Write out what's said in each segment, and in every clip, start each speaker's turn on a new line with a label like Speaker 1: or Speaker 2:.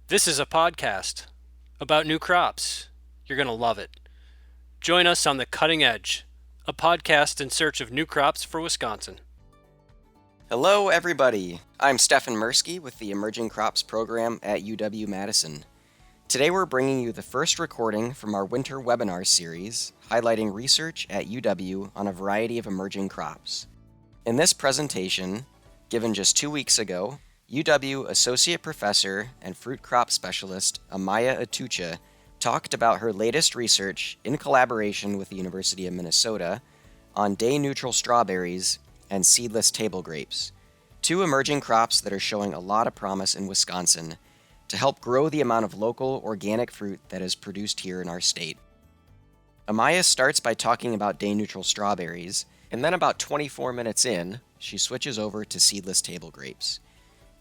Speaker 1: This is a podcast about new crops. You're going to love it. Join us on The Cutting Edge, a podcast in search of new crops for Wisconsin.
Speaker 2: Hello, everybody. I'm Stefan Mirsky with the Emerging Crops program at UW-Madison. Today we're bringing you the first recording from our winter webinar series highlighting research at UW on a variety of emerging crops. In this presentation, given just 2 weeks ago, UW Associate Professor and Fruit Crop Specialist Amaya Atucha talked about her latest research in collaboration with the University of Minnesota on day-neutral strawberries and seedless table grapes, two emerging crops that are showing a lot of promise in Wisconsin to help grow the amount of local organic fruit that is produced here in our state. Amaya starts by talking about day-neutral strawberries, and then about 24 minutes in, she switches over to seedless table grapes.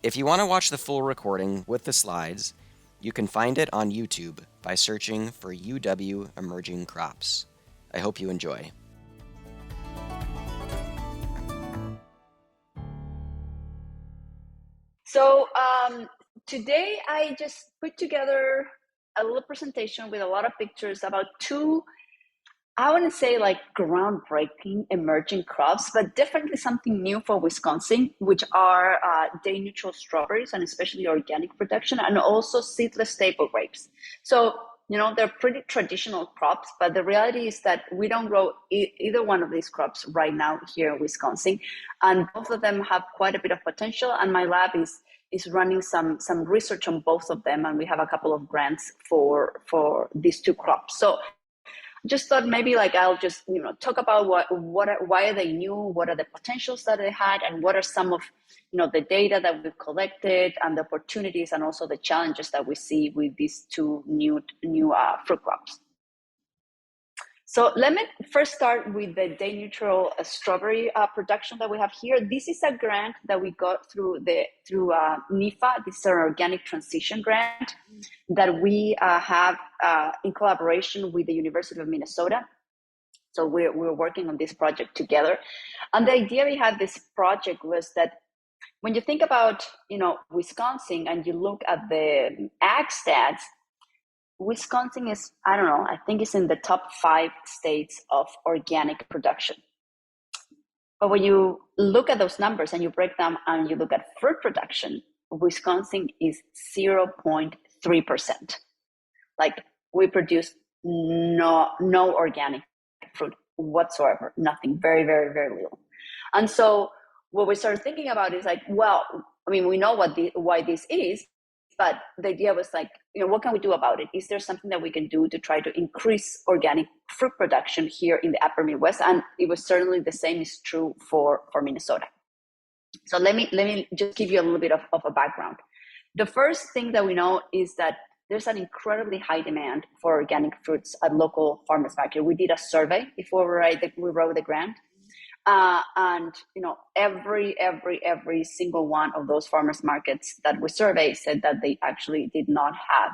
Speaker 2: If you want to watch the full recording with the slides, you can find it on YouTube by searching for UW Emerging Crops. I hope you enjoy.
Speaker 3: So today I just put together a little presentation with a lot of pictures about two, I wouldn't say like groundbreaking emerging crops, but definitely something new for Wisconsin, which are day neutral strawberries and especially organic production, and also seedless table grapes. So, they're pretty traditional crops, but the reality is that we don't grow either one of these crops right now here in Wisconsin. And both of them have quite a bit of potential. And my lab is running some research on both of them. And we have a couple of grants for these two crops. So just thought maybe like I'll just talk about why are they new, what are the potentials that they had, and what are some of the data that we've collected and the opportunities and also the challenges that we see with these two new fruit crops. So let me first start with the day neutral strawberry production that we have here. This is a grant that we got through NIFA. This is an organic transition grant that we have in collaboration with the University of Minnesota. So we're working on this project together. And the idea behind this project was that when you think about Wisconsin and you look at the ag stats, Wisconsin is, I don't know, I think it's in the top 5 states of organic production. But when you look at those numbers and you break them and you look at fruit production, Wisconsin is 0.3%. Like we produce no organic fruit whatsoever, nothing, very, very, very little. And so what we started thinking about is like, well, I mean, we know why this is, but the idea was like, what can we do about it? Is there something that we can do to try to increase organic fruit production here in the upper Midwest? And it was certainly the same is true for Minnesota. So let me just give you a little bit of a background. The first thing that we know is that there's an incredibly high demand for organic fruits at local farmers market. We did a survey before we wrote the grant. And every single one of those farmers markets that we surveyed said that they actually did not have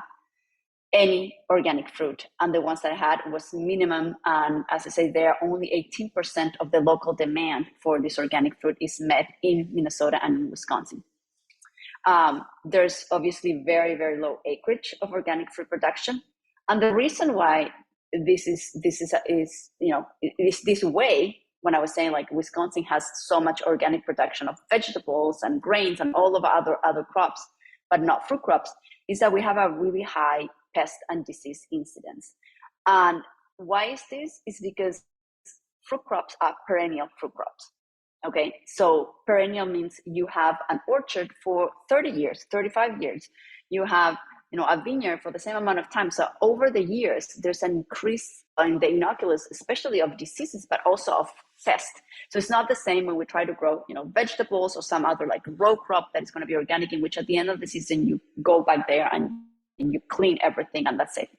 Speaker 3: any organic fruit, and the ones that had was minimum. And as I say, there are only 18% of the local demand for this organic fruit is met in Minnesota and in Wisconsin. There's obviously very, very low acreage of organic fruit production, and the reason why this is this way. When I was saying like Wisconsin has so much organic production of vegetables and grains and all of other crops, but not fruit crops, is that we have a really high pest and disease incidence. And why is this? It's because fruit crops are perennial fruit crops. Okay, so perennial means you have an orchard for 30 years, 35 years. You have a vineyard for the same amount of time. So over the years, there's an increase in the inoculus, especially of diseases, but also of pest. So it's not the same when we try to grow, vegetables or some other like row crop that is going to be organic, in which at the end of the season, you go back there and you clean everything and that's it.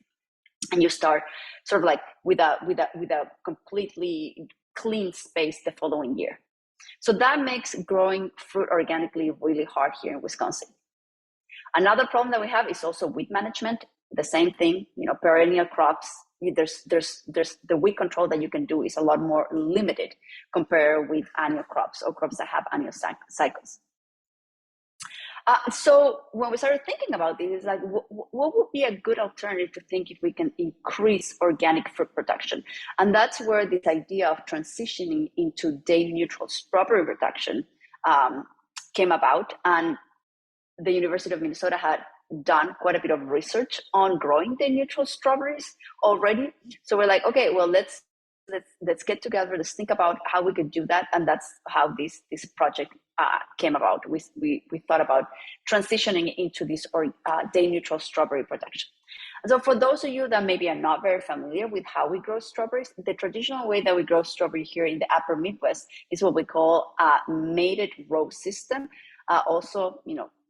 Speaker 3: And you start sort of like with a completely clean space the following year. So that makes growing fruit organically really hard here in Wisconsin. Another problem that we have is also weed management. The same thing, perennial crops, there's the weed control that you can do is a lot more limited compared with annual crops or crops that have annual cycles. So when we started thinking about this, it's like, what would be a good alternative to think if we can increase organic fruit production? And that's where this idea of transitioning into day-neutral strawberry production came about. And the University of Minnesota had done quite a bit of research on growing day-neutral strawberries already. So we're like, okay, well, let's get together. Let's think about how we could do that, and that's how this project came about. We thought about transitioning into this day neutral strawberry production. And so for those of you that maybe are not very familiar with how we grow strawberries, the traditional way that we grow strawberry here in the upper Midwest is what we call a mated row system. Also,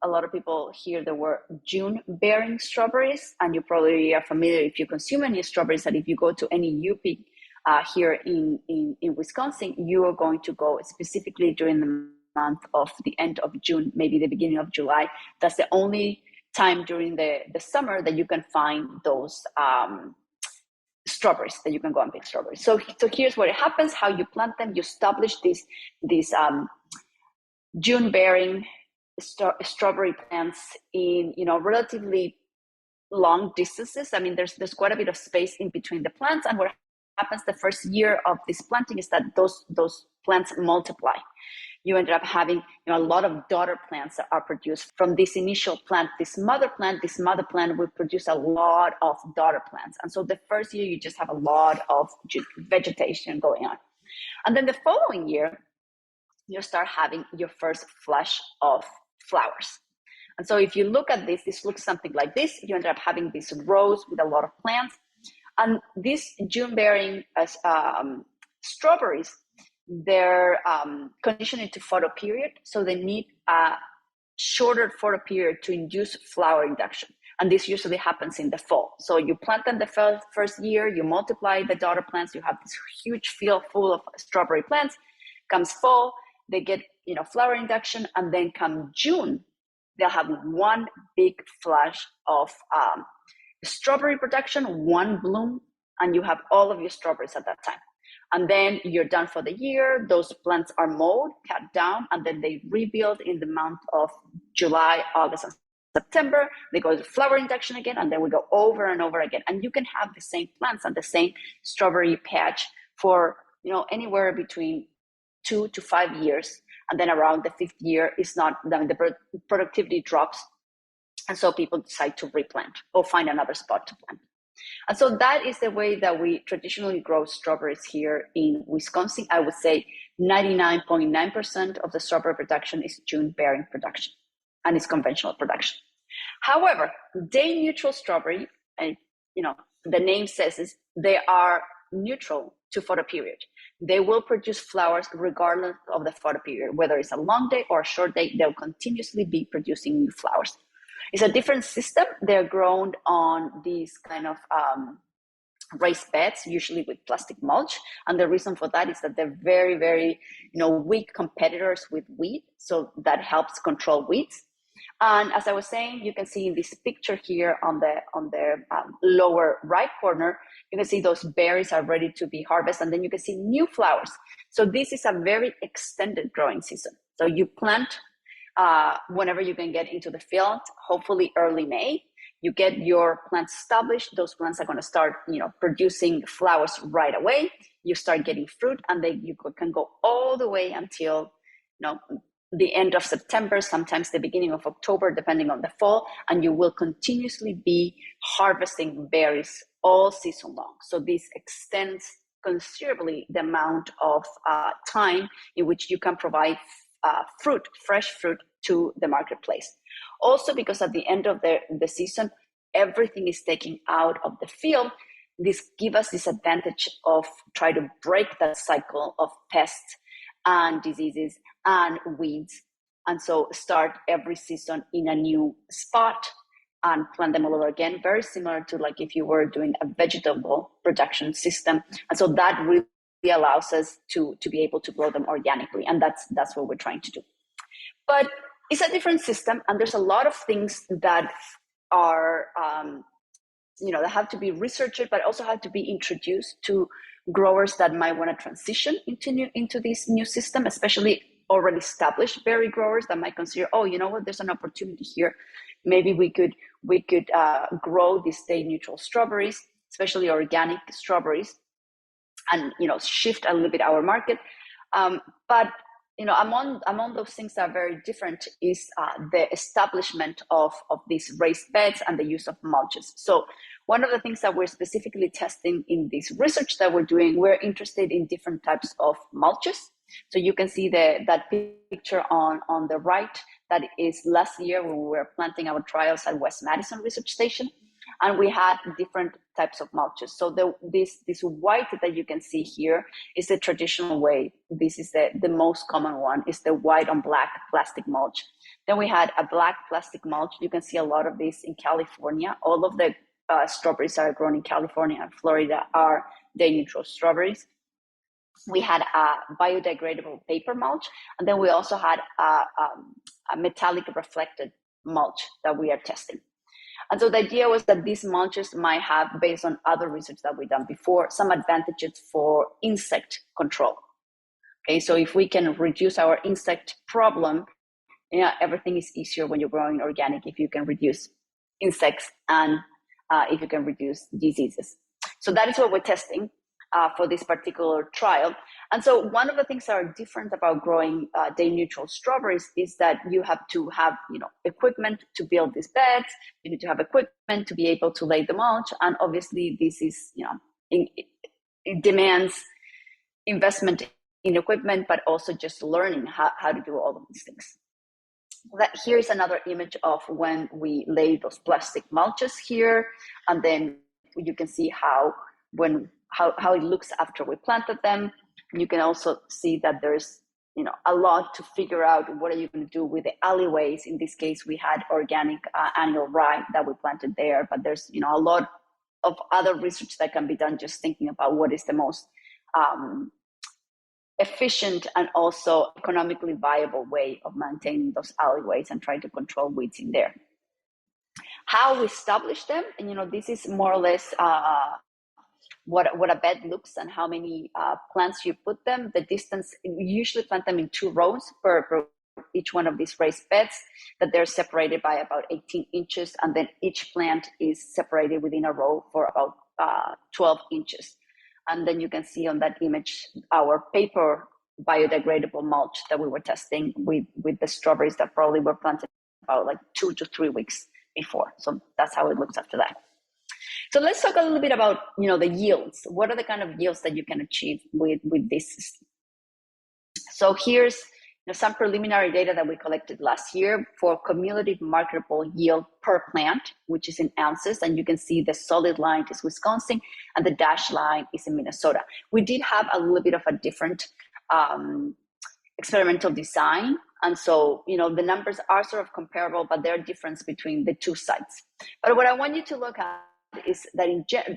Speaker 3: a lot of people hear the word June-bearing strawberries, and you probably are familiar if you consume any strawberries that if you go to any UP here in Wisconsin, you are going to go specifically during the month of the end of June, maybe the beginning of July. That's the only time during the summer that you can find those strawberries, that you can go and pick strawberries. So here's what it happens, how you plant them. You establish these June-bearing strawberry plants in relatively long distances. I mean, there's quite a bit of space in between the plants, and what happens the first year of this planting is that those plants multiply. You ended up having a lot of daughter plants that are produced from this initial plant. This mother plant will produce a lot of daughter plants, and so the first year you just have a lot of vegetation going on, and then the following year you start having your first flush of flowers. And so if you look at this looks something like this. You end up having these rows with a lot of plants. And these June-bearing strawberries, they're conditioned into photoperiod, so they need a shorter photoperiod to induce flower induction. And this usually happens in the fall. So you plant them the first year, you multiply the daughter plants, you have this huge field full of strawberry plants. Comes fall, they get flower induction, and then come June, they'll have one big flush of strawberry production, one bloom, and you have all of your strawberries at that time. And then you're done for the year. Those plants are mowed, cut down, and then they rebuild in the month of July, August, and September. They go to flower induction again, and then we go over and over again. And you can have the same plants and the same strawberry patch for anywhere between 2 to 5 years. And then around the 5th year the productivity drops. And so people decide to replant or find another spot to plant. And so that is the way that we traditionally grow strawberries here in Wisconsin. I would say 99.9% of the strawberry production is June-bearing production, and it's conventional production. However, day-neutral strawberry, the name says is they are neutral to photoperiod. They will produce flowers regardless of the photoperiod, whether it's a long day or a short day. They'll continuously be producing new flowers. It's a different system. They're grown on these kind of raised beds, usually with plastic mulch. And the reason for that is that they're very, very, weak competitors with weed. So that helps control weeds. And as I was saying, you can see in this picture here on the lower right corner, you can see those berries are ready to be harvested, and then you can see new flowers. So this is a very extended growing season. So you plant whenever you can get into the field, hopefully early May. You get your plants established. Those plants are going to start, producing flowers right away. You start getting fruit, and then you can go all the way until, the end of September, sometimes the beginning of October, depending on the fall, and you will continuously be harvesting berries all season long. So this extends considerably the amount of time in which you can provide fresh fruit to the marketplace. Also, because at the end of the season, everything is taken out of the field. This gives us this advantage of try to break that cycle of pests and diseases and weeds, and so start every season in a new spot and plant them all over again, very similar to like if you were doing a vegetable production system. And so that really allows us to be able to grow them organically, and that's what we're trying to do. But it's a different system, and there's a lot of things that are that have to be researched, but also have to be introduced to growers that might want to transition into this new system, especially already established berry growers that might consider, oh, you know what, there's an opportunity here. Maybe we could grow these state neutral strawberries, especially organic strawberries, and shift a little bit our market. But among those things that are very different is the establishment of these raised beds and the use of mulches. So one of the things that we're specifically testing in this research that we're doing, we're interested in different types of mulches. So you can see that picture on the right. That is last year when we were planting our trials at UW-Madison Research Station. And we had different types of mulches. So this white that you can see here is the traditional way. This is the most common one, is the white on black plastic mulch. Then we had a black plastic mulch. You can see a lot of this in California. All of the strawberries that are grown in California and Florida are day neutral strawberries. We had a biodegradable paper mulch, and then we also had a metallic reflected mulch that we are testing. And so the idea was that these mulches might have, based on other research that we've done before, some advantages for insect control. Okay, so if we can reduce our insect problem, everything is easier when you're growing organic if you can reduce insects and if you can reduce diseases. So that is what we're testing for this particular trial. And so one of the things that are different about growing day neutral strawberries is that you have to have equipment to build these beds. You need to have equipment to be able to lay the mulch, and obviously this is it demands investment in equipment, but also just learning how to do all of these things. Here's another image of when we lay those plastic mulches here, and then you can see how it looks after we planted them. You can also see that there's a lot to figure out. What are you going to do with the alleyways? In this case, we had organic annual rye that we planted there, but there's a lot of other research that can be done just thinking about what is the most efficient and also economically viable way of maintaining those alleyways and trying to control weeds in there. How we establish them, and this is more or less what a bed looks and how many plants you put them. The distance, we usually plant them in 2 rows per each one of these raised beds, that they're separated by about 18 inches, and then each plant is separated within a row for about 12 inches. And then you can see on that image our paper biodegradable mulch that we were testing with the strawberries that probably were planted about like 2 to 3 weeks before. So that's how it looks after that. So let's talk a little bit about the yields. What are the kind of yields that you can achieve with this system? So here's some preliminary data that we collected last year for cumulative marketable yield per plant, which is in ounces. And you can see the solid line is Wisconsin and the dashed line is in Minnesota. We did have a little bit of a different experimental design. And so, the numbers are sort of comparable, but there are differences between the 2 sites. But what I want you to look at is that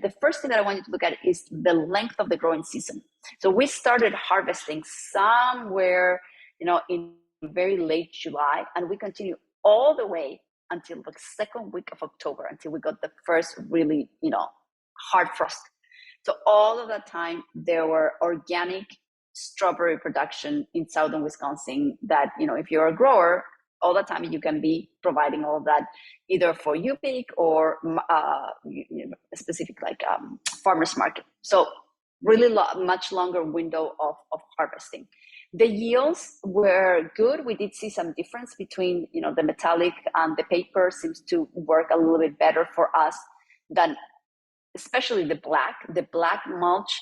Speaker 3: the first thing that I want you to look at is the length of the growing season. So we started harvesting somewhere, in very late July, and we continue all the way until the second week of October, until we got the first really, hard frost. So all of that time, there were organic strawberry production in southern Wisconsin that, if you're a grower, all the time you can be providing all of that either for UPIC or specific like farmers market. So really much longer window of harvesting. The yields were good. We did see some difference between the metallic and the paper seems to work a little bit better for us than especially the black. The black mulch,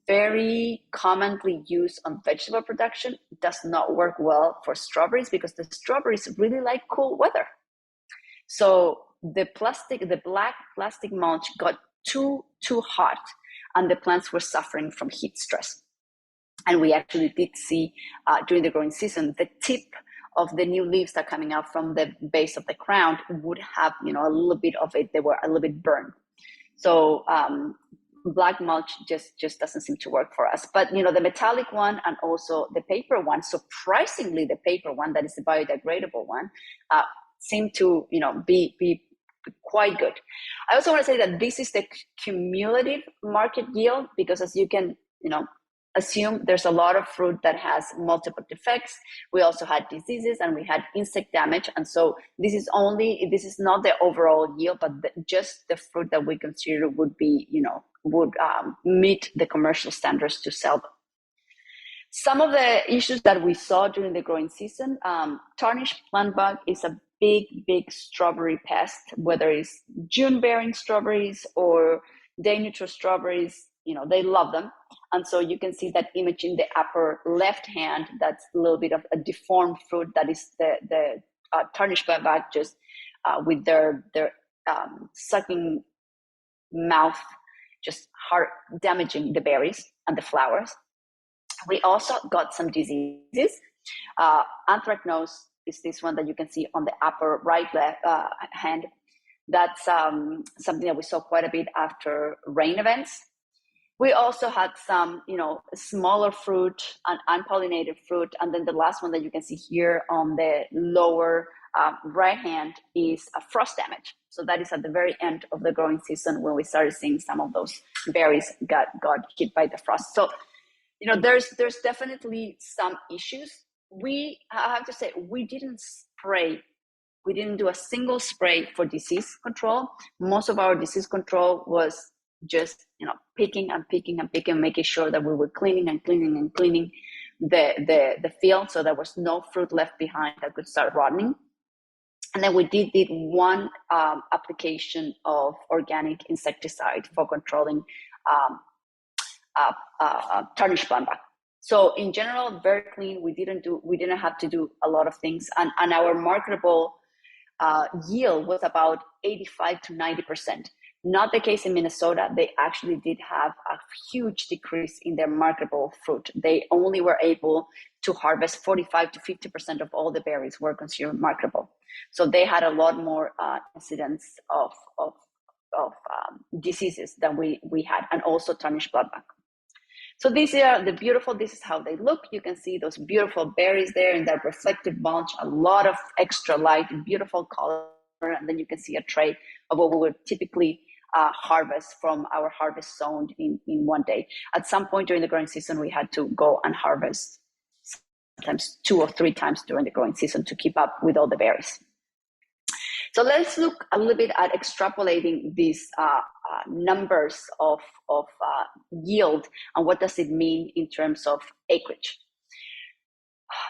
Speaker 3: very commonly used on vegetable production, does not work well for strawberries because the strawberries really like cool weather. So the black plastic mulch got too hot and the plants were suffering from heat stress. And we actually did see during the growing season, the tip of the new leaves that are coming out from the base of the crown would have, a little bit of it, they were a little bit burned. So black mulch just doesn't seem to work for us. But, the metallic one and also the paper one, surprisingly, the paper one, that is the biodegradable one, seem to, be quite good. I also want to say that this is the cumulative market yield because as you can assume there's a lot of fruit that has multiple defects. We also had diseases and we had insect damage. And so this is not the overall yield, but just the fruit that we consider would be, would meet the commercial standards to sell them. Some of the issues that we saw during the growing season, tarnished plant bug is a big strawberry pest, whether it's June-bearing strawberries or day neutral strawberries, they love them. And so you can see that image in the upper left hand, that's a little bit of a deformed fruit. That is the tarnished plant bug, just with their sucking mouth, just hard damaging the berries and the flowers. We also got some diseases. Anthracnose is this one that you can see on the upper right hand. That's something that we saw quite a bit after rain events. We also had some, smaller fruit and unpollinated fruit. And then the last one that you can see here on the lower right hand is a frost damage. So that is at the very end of the growing season when we started seeing some of those berries got hit by the frost. So, there's definitely some issues. I have to say, we didn't do a single spray for disease control. Most of our disease control was just, picking, making sure that we were cleaning the field, so there was no fruit left behind that could start rotting. And then we did one application of organic insecticide for controlling tarnished plant bug. So in general, very clean. We didn't have to do a lot of things, and our marketable yield was about 85 to 90%. Not the case in Minnesota. They actually did have a huge decrease in their marketable fruit. They only were able to harvest 45 to 50% of all the berries were considered marketable. So they had a lot more incidents of diseases than we had, and also tarnished plant bug. So these are this is how they look. You can see those beautiful berries there in that reflective bunch, a lot of extra light, beautiful color. And then you can see a tray of what we would typically harvest from our harvest zone in one day. At some point during the growing season, we had to go and harvest sometimes 2 or 3 times during the growing season to keep up with all the berries. So let's look a little bit at extrapolating these numbers of yield and what does it mean in terms of acreage.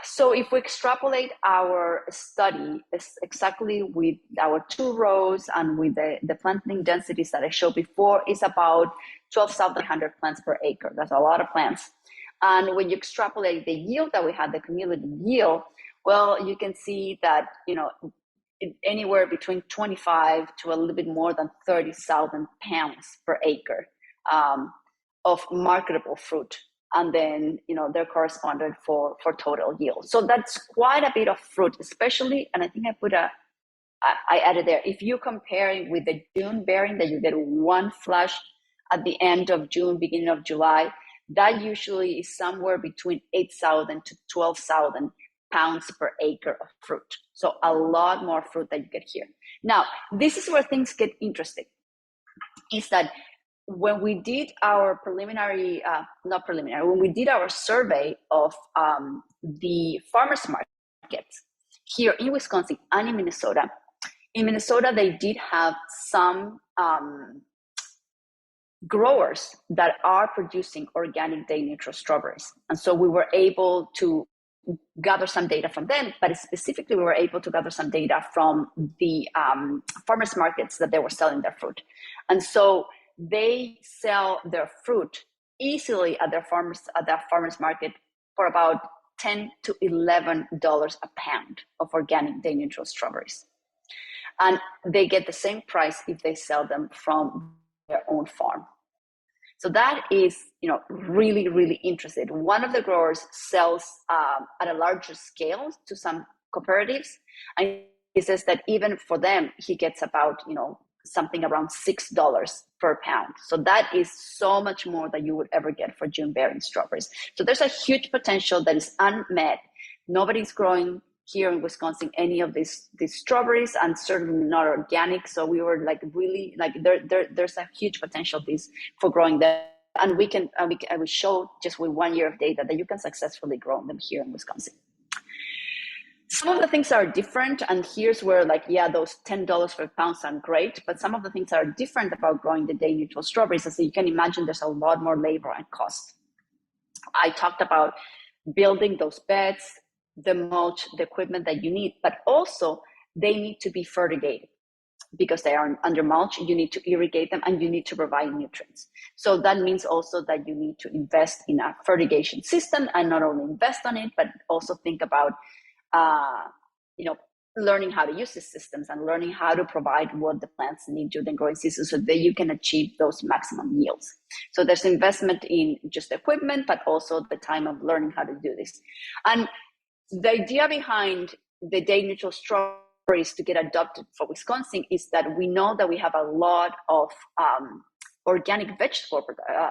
Speaker 3: So if we extrapolate our study exactly with our 2 rows and with the planting densities that I showed before, is about 12,100 plants per acre. That's a lot of plants. And when you extrapolate the yield that we had, the cumulative yield, well, you can see that, anywhere between 25 to a little bit more than 30,000 pounds per acre of marketable fruit. And then, they're corresponded for total yield. So that's quite a bit of fruit, especially, and I think I added there, if you're comparing with the June bearing that you get one flush at the end of June, beginning of July, that usually is somewhere between 8,000 to 12,000 pounds per acre of fruit. So a lot more fruit that you get here. Now, this is where things get interesting, is that when we did our when we did our survey of the farmers markets here in Wisconsin and in Minnesota, they did have some growers that are producing organic day neutral strawberries. And so we were able to gather some data from them, but specifically we were able to gather some data from the farmers markets that they were selling their fruit. And so they sell their fruit easily at their farmers market for about $10 to $11 a pound of organic day neutral strawberries. And they get the same price if they sell them from their own farm. So that is, really, really interesting. One of the growers sells at a larger scale to some cooperatives, and he says that even for them, he gets about, something around $6 per pound. So that is so much more than you would ever get for June-bearing strawberries. So there's a huge potential that is unmet. Nobody's growing here in Wisconsin any of these strawberries, and certainly not organic. So we were really there's a huge potential for growing them and we show just with 1 year of data that you can successfully grow them here in Wisconsin. Some of the things are different, and here's where, like, yeah, those $10 per pound sound great, but some of the things that are different about growing the day neutral strawberries is that you can imagine there's a lot more labor and cost. I talked about building those beds, the mulch, the equipment that you need, but also they need to be fertigated. Because they are under mulch, you need to irrigate them and you need to provide nutrients. So that means also that you need to invest in a fertigation system, and not only invest on it, but also think about learning how to use these systems and learning how to provide what the plants need during the growing season so that you can achieve those maximum yields. So there's investment in just equipment, but also the time of learning how to do this. And the idea behind the day neutral strawberries to get adopted for Wisconsin is that we know that we have a lot of organic vegetable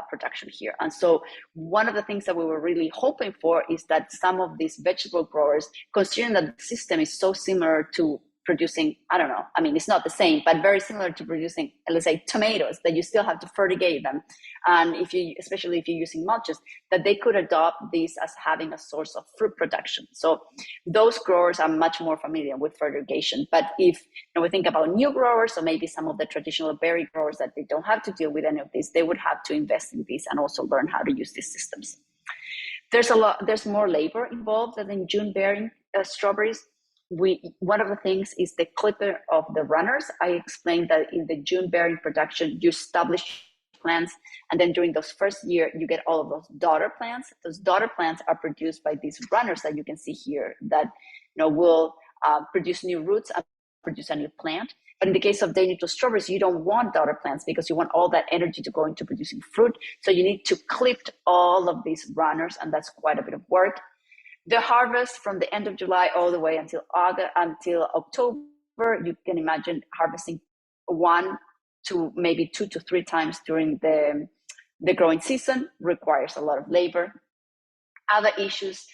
Speaker 3: production here. And so one of the things that we were really hoping for is that some of these vegetable growers, considering that the system is so similar to producing, I don't know, I mean, it's not the same, but very similar to producing, let's say, tomatoes, that you still have to fertigate them. And especially if you're using mulches, that they could adopt this as having a source of fruit production. So those growers are much more familiar with fertigation. But if we think about new growers, or maybe some of the traditional berry growers that they don't have to deal with any of this, they would have to invest in this and also learn how to use these systems. There's more labor involved than in June bearing strawberries. One of the things is the clipper of the runners. I explained that in the June bearing production, you establish plants, and then during those first year, you get all of those daughter plants. Those daughter plants are produced by these runners that you can see here that will produce new roots and produce a new plant. But in the case of day neutral strawberries, you don't want daughter plants because you want all that energy to go into producing fruit. So you need to clip all of these runners, and that's quite a bit of work. The harvest from the end of July all the way until October, you can imagine harvesting 1 to maybe 2 to 3 times during the growing season, requires a lot of labor. Other issues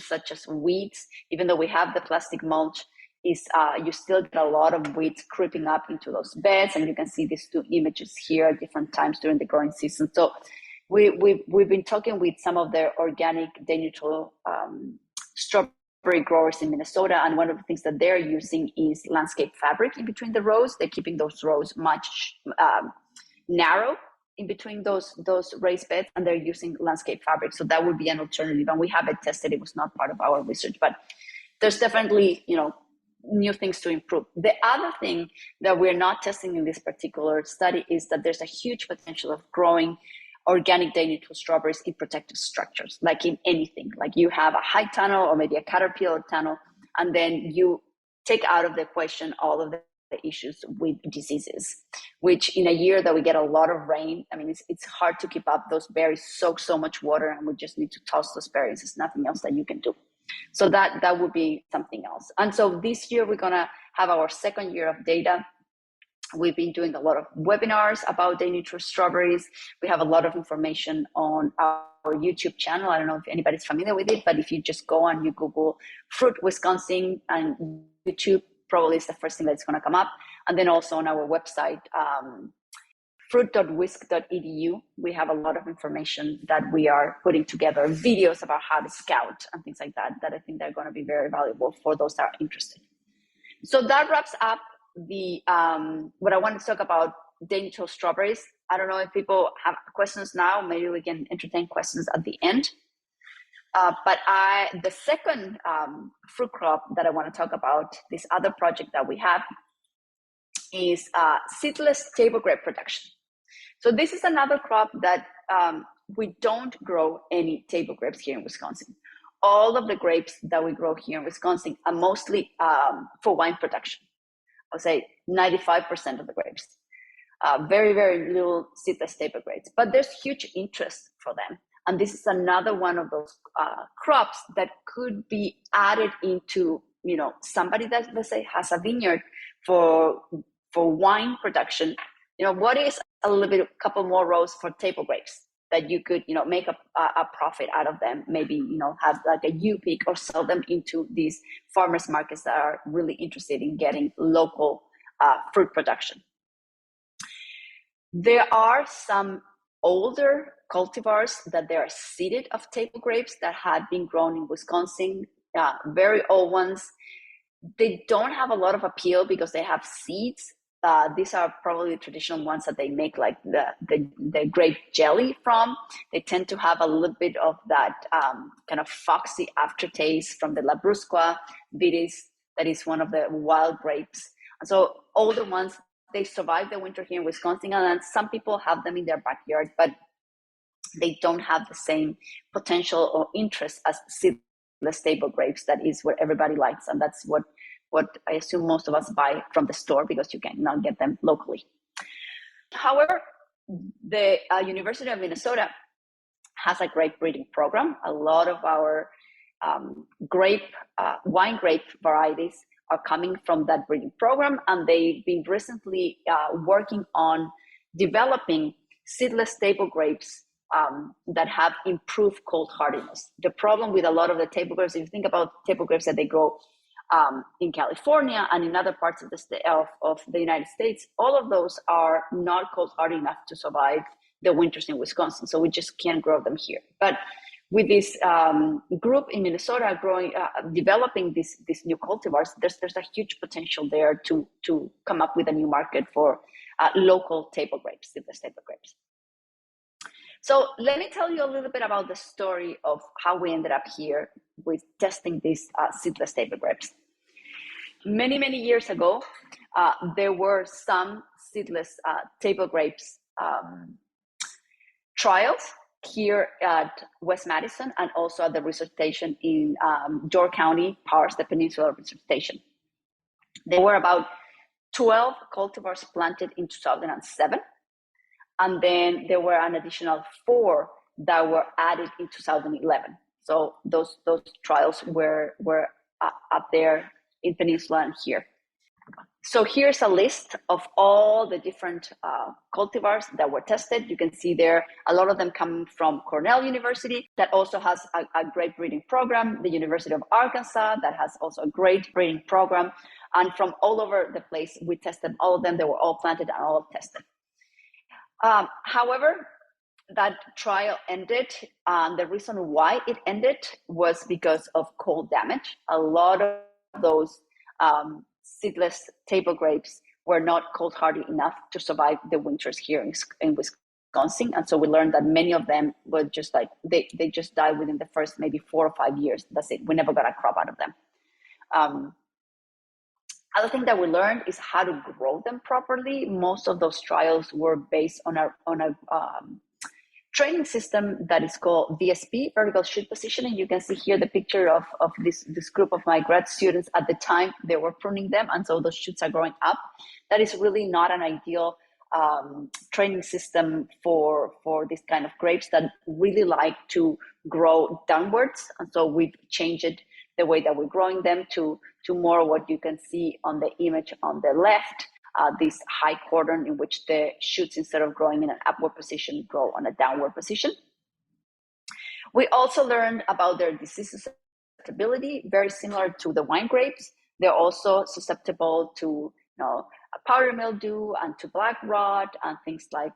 Speaker 3: such as weeds, even though we have the plastic mulch, is you still get a lot of weeds creeping up into those beds, and you can see these 2 images here at different times during the growing season. So we've been talking with some of the organic day neutral strawberry growers in Minnesota, and one of the things that they're using is landscape fabric in between the rows. They're keeping those rows much narrow in between those raised beds, and they're using landscape fabric. So that would be an alternative, and we haven't tested. It was not part of our research, but there's definitely new things to improve. The other thing that we're not testing in this particular study is that there's a huge potential of growing organic day neutral strawberries in protective structures, like in anything. Like you have a high tunnel or maybe a caterpillar tunnel, and then you take out of the equation all of the issues with diseases, which in a year that we get a lot of rain, I mean, it's hard to keep up. Those berries soak so much water, and we just need to toss those berries. There's nothing else that you can do. So that would be something else. And so this year we're going to have our second year of data. We've been doing a lot of webinars about day neutral strawberries. We have a lot of information on our YouTube channel. I don't know if anybody's familiar with it, but if you just go and you Google Fruit Wisconsin and YouTube, probably is the first thing that's going to come up. And then also on our website, fruit.wisc.edu, we have a lot of information that we are putting together, videos about how to scout and things like that I think they're going to be very valuable for those that are interested. So that wraps up what I wanted to talk about day neutral strawberries. I don't know if people have questions now. Maybe we can entertain questions at the end. But the second fruit crop that I want to talk about, this other project that we have, is seedless table grape production. So this is another crop that we don't grow any table grapes here in Wisconsin. All of the grapes that we grow here in Wisconsin are mostly for wine production. I'll say 95% of the grapes. Very, very little seedless table grapes, but there's huge interest for them. And this is another one of those crops that could be added into, somebody that, let's say, has a vineyard for wine production. What is a little bit, a couple more rows for table grapes that you could, make a profit out of them, maybe, have like a U-pick or sell them into these farmers markets that are really interested in getting local fruit production. There are some older cultivars that they are seeded of table grapes that had been grown in Wisconsin, very old ones. They don't have a lot of appeal because they have seeds. These are probably traditional ones that they make like the grape jelly from. They tend to have a little bit of that kind of foxy aftertaste from the Labrusca vitis, that is one of the wild grapes. And so older ones, they survive the winter here in Wisconsin, and then some people have them in their backyard, but they don't have the same potential or interest as seedless table grapes. That is what everybody likes, and that's what I assume most of us buy from the store because you cannot get them locally. However, the University of Minnesota has a grape breeding program. A lot of our wine grape varieties are coming from that breeding program, and they've been recently working on developing seedless table grapes that have improved cold hardiness. The problem with a lot of the table grapes, if you think about table grapes that they grow in California and in other parts of the United States, all of those are not cold hardy enough to survive the winters in Wisconsin. So we just can't grow them here. But with this group in Minnesota developing these new cultivars, there's a huge potential there to come up with a new market for local table grapes, seedless table grapes. So let me tell you a little bit about the story of how we ended up here with testing these seedless table grapes. Many, many years ago, there were some seedless table grapes trials here at UW-Madison and also at the research station in Door County, Powers, the Peninsula Research Station. There were about 12 cultivars planted in 2007. And then there were an additional 4 that were added in 2011. So those trials were up there in Peninsula and here. So here's a list of all the different cultivars that were tested. You can see there a lot of them come from Cornell University that also has a great breeding program, the University of Arkansas that has also a great breeding program, and from all over the place we tested all of them. They were all planted and all tested. However, that trial ended. The reason why it ended was because of cold damage. A lot of those seedless table grapes were not cold hardy enough to survive the winters here in Wisconsin. And so we learned that many of them were just like, they just died within the first maybe 4 or 5 years. That's it. We never got a crop out of them. Other thing that we learned is how to grow them properly. Most of those trials were based on a training system that is called VSP, vertical shoot positioning. You can see here the picture of this group of my grad students at the time they were pruning them, and so those shoots are growing up. That is really not an ideal training system for this kind of grapes that really like to grow downwards, and so we've changed it, the way that we're growing them to more what you can see on the image on the left, this high cordon in which the shoots, instead of growing in an upward position, grow on a downward position. We also learned about their disease susceptibility, very similar to the wine grapes. They're also susceptible to powdery mildew and to black rot and things like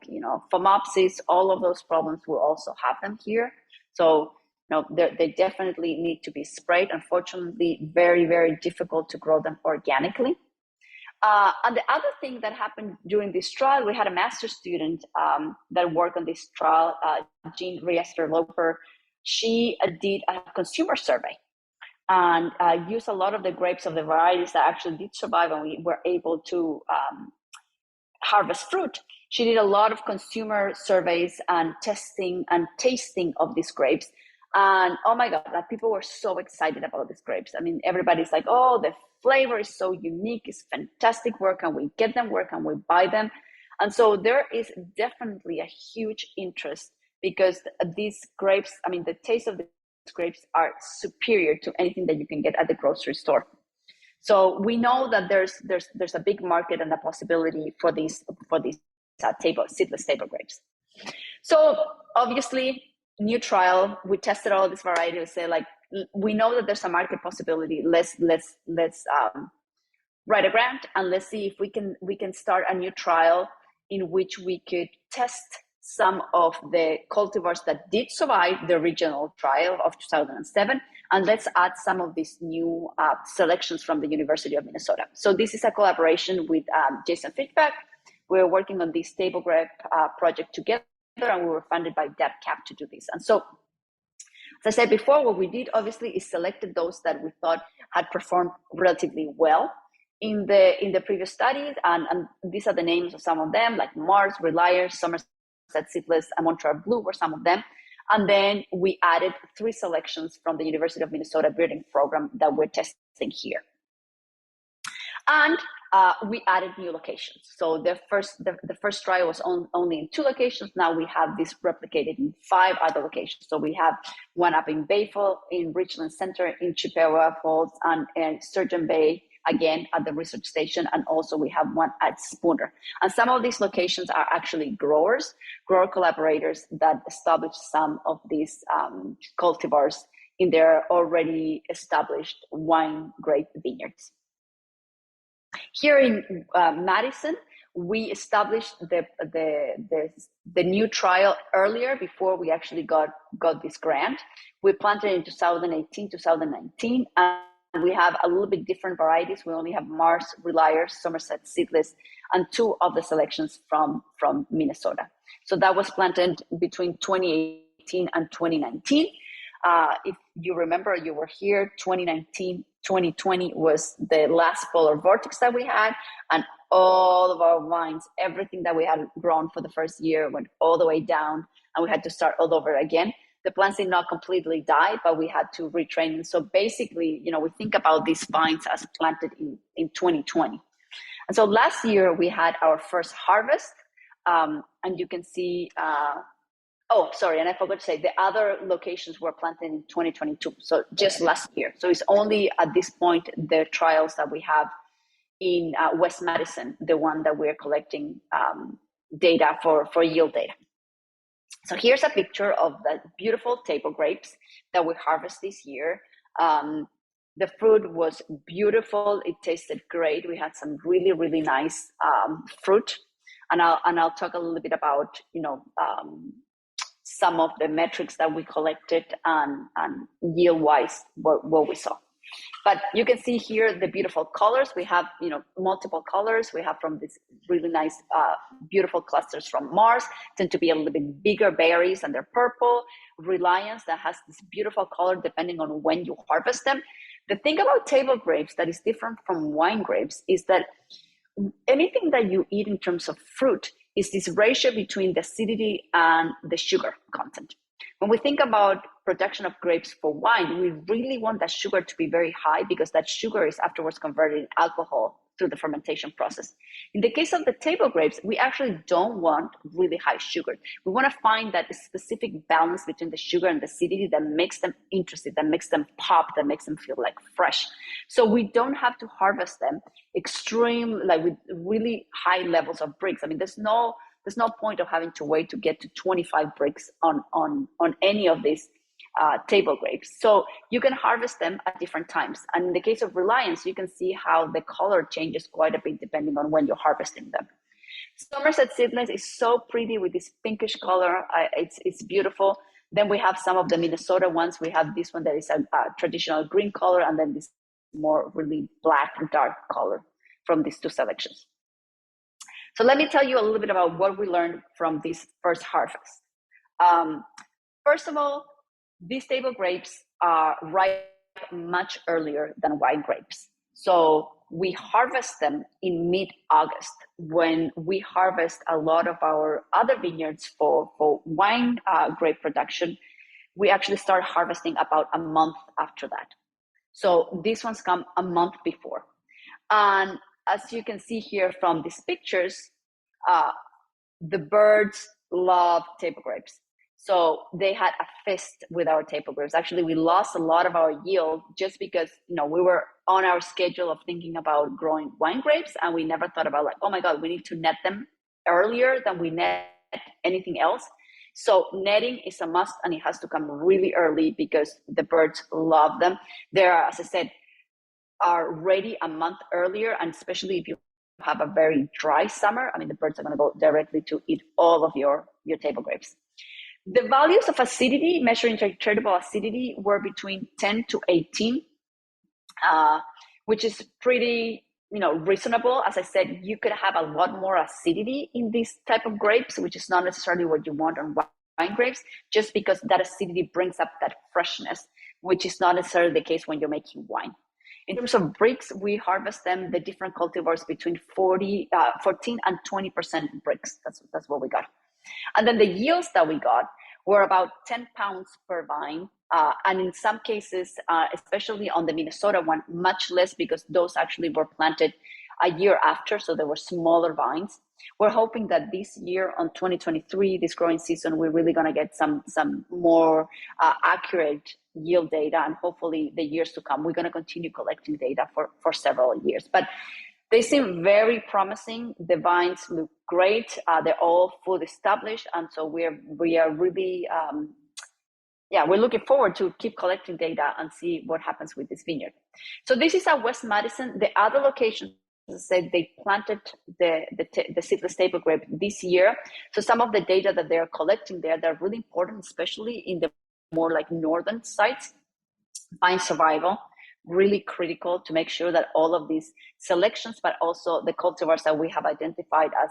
Speaker 3: phomopsis. All of those problems will also have them here. So they definitely need to be sprayed. Unfortunately, very, very difficult to grow them organically. And the other thing that happened during this trial, we had a master's student that worked on this trial, Jean Riester-Loper. She did a consumer survey and used a lot of the grapes of the varieties that actually did survive, and we were able to harvest fruit. She did a lot of consumer surveys and testing and tasting of these grapes. And oh my God, people were so excited about these grapes. I mean, everybody's like, oh, the flavor is so unique. It's fantastic. Where can we get them? Where can we buy them? And so there is definitely a huge interest because these grapes, I mean, the taste of these grapes are superior to anything that you can get at the grocery store. So we know that there's a big market and a possibility for these seedless table grapes. So obviously, new trial, we tested all of this variety. We say, like, we know that there's a market possibility. Let's write a grant and let's see if we can start a new trial in which we could test some of the cultivars that did survive the original trial of 2007, and let's add some of these new selections from the University of Minnesota. So this is a collaboration with Jason Fishback. We're working on this table grape project together, and we were funded by DebCap to do this. And so, as I said before, what we did obviously is selected those that we thought had performed relatively well in the previous studies, and these are the names of some of them, like Mars, Reliers, Somerset Seedless, and Montreal Blue were some of them. And then we added 3 selections from the University of Minnesota breeding program that we're testing here. And we added new locations. So the first trial was only in 2 locations. Now we have this replicated in 5 other locations. So we have one up in Bayville, in Richland Center, in Chippewa Falls, and in Sturgeon Bay, again at the research station, and also we have one at Spooner. And some of these locations are actually grower collaborators that established some of these cultivars in their already established wine grape vineyards. Here in Madison, we established the new trial earlier before we actually got this grant. We planted in 2018, 2019, and we have a little bit different varieties. We only have Mars, Reliers, Somerset Seedless, and 2 of the selections from Minnesota. So that was planted between 2018 and 2019. If you remember, you were here, 2019, 2020 was the last polar vortex that we had, and all of our vines, everything that we had grown for the first year went all the way down, and we had to start all over again. The plants did not completely die, but we had to retrain them. So basically, we think about these vines as planted in 2020. And so last year we had our first harvest, and you can see, oh, sorry, and I forgot to say, the other locations were planted in 2022, so just last year. So it's only at this point the trials that we have in West Madison, the one that we're collecting data for yield data. So here's a picture of the beautiful table grapes that we harvest this year. The fruit was beautiful. It tasted great. We had some really, really nice fruit. And I'll talk a little bit about, some of the metrics that we collected and yield-wise what we saw. But you can see here the beautiful colors. We have, multiple colors. We have from this really nice, beautiful clusters from Mars, tend to be a little bit bigger berries, and they're purple. Reliance that has this beautiful color depending on when you harvest them. The thing about table grapes that is different from wine grapes is that anything that you eat in terms of fruit is this ratio between the acidity and the sugar content. When we think about production of grapes for wine, we really want that sugar to be very high because that sugar is afterwards converted in alcohol through the fermentation process. In the case of the table grapes, we actually don't want really high sugar. We want to find that specific balance between the sugar and the acidity that makes them interesting, that makes them pop, that makes them feel like fresh. So we don't have to harvest them with really high levels of bricks. I mean, there's no point of having to wait to get to 25 bricks on any of these table grapes. So you can harvest them at different times. And in the case of Reliance, you can see how the color changes quite a bit depending on when you're harvesting them. Somerset Seedless is so pretty with this pinkish color. It's beautiful. Then we have some of the Minnesota ones. We have this one that is a traditional green color, and then this more really black and dark color from these 2 selections. So let me tell you a little bit about what we learned from this first harvest. First of all, these table grapes are ripe much earlier than wine grapes. So we harvest them in mid-August, when we harvest a lot of our other vineyards for wine grape production. We actually start harvesting about a month after that. So these ones come a month before. And as you can see here from these pictures, the birds love table grapes. So they had a feast with our table grapes. Actually, we lost a lot of our yield just because, we were on our schedule of thinking about growing wine grapes, and we never thought about oh my God, we need to net them earlier than we net anything else. So netting is a must, and it has to come really early because the birds love them. They are, as I said, are ready a month earlier, and especially if you have a very dry summer, I mean, the birds are going to go directly to eat all of your table grapes. The values of acidity, measuring tradable acidity, were between 10 to 18, which is pretty, reasonable. As I said, you could have a lot more acidity in this type of grapes, which is not necessarily what you want on wine grapes, just because that acidity brings up that freshness, which is not necessarily the case when you're making wine. In terms of bricks, we harvest them, the different cultivars, between 14 and 20% bricks. That's what we got. And then the yields that we got were about 10 pounds per vine. And in some cases, especially on the Minnesota one, much less, because those actually were planted a year after, so they were smaller vines. We're hoping that this year, on 2023, this growing season, we're really going to get some more accurate yield data, and hopefully the years to come, we're going to continue collecting data for several years. But they seem very promising. The vines look great. They're all food established, and so we are really, we're looking forward to keep collecting data and see what happens with this vineyard. So this is at West Madison. The other location, as I said, they planted the seedless table grape this year. So some of the data that they're collecting there, they're really important, especially in the more like northern sites. Vine survival, really critical to make sure that all of these selections, but also the cultivars that we have identified as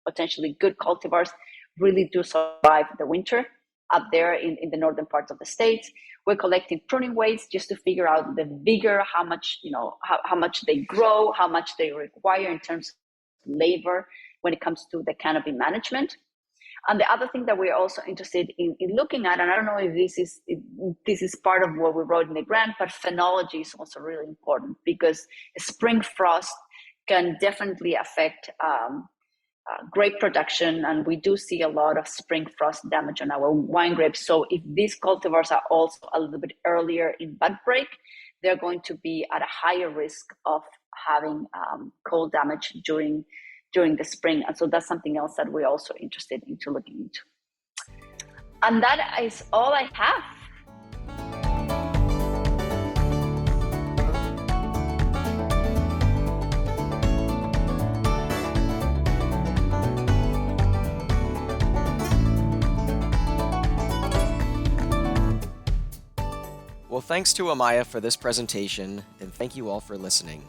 Speaker 3: potentially good cultivars, really do survive the winter up there in the northern parts of the state. We're collecting pruning weights just to figure out the vigor, how much, how much they grow, how much they require in terms of labor when it comes to the canopy management. And the other thing that we're also interested in looking at, and I don't know if this is part of what we wrote in the grant, but phenology is also really important, because spring frost can definitely affect grape production, and we do see a lot of spring frost damage on our wine grapes. So if these cultivars are also a little bit earlier in bud break, they're going to be at a higher risk of having cold damage during the spring. And so that's something else that we're also interested into looking into. And that is all I have.
Speaker 2: Well, thanks to Amaya for this presentation, and thank you all for listening.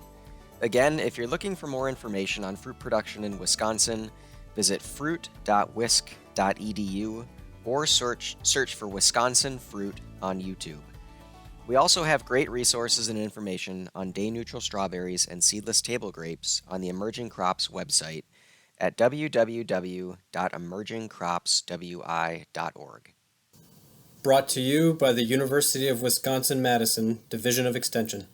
Speaker 2: Again, if you're looking for more information on fruit production in Wisconsin, visit fruit.wisc.edu or search for Wisconsin Fruit on YouTube. We also have great resources and information on day-neutral strawberries and seedless table grapes on the Emerging Crops website at www.emergingcropswi.org.
Speaker 1: Brought to you by the University of Wisconsin-Madison Division of Extension.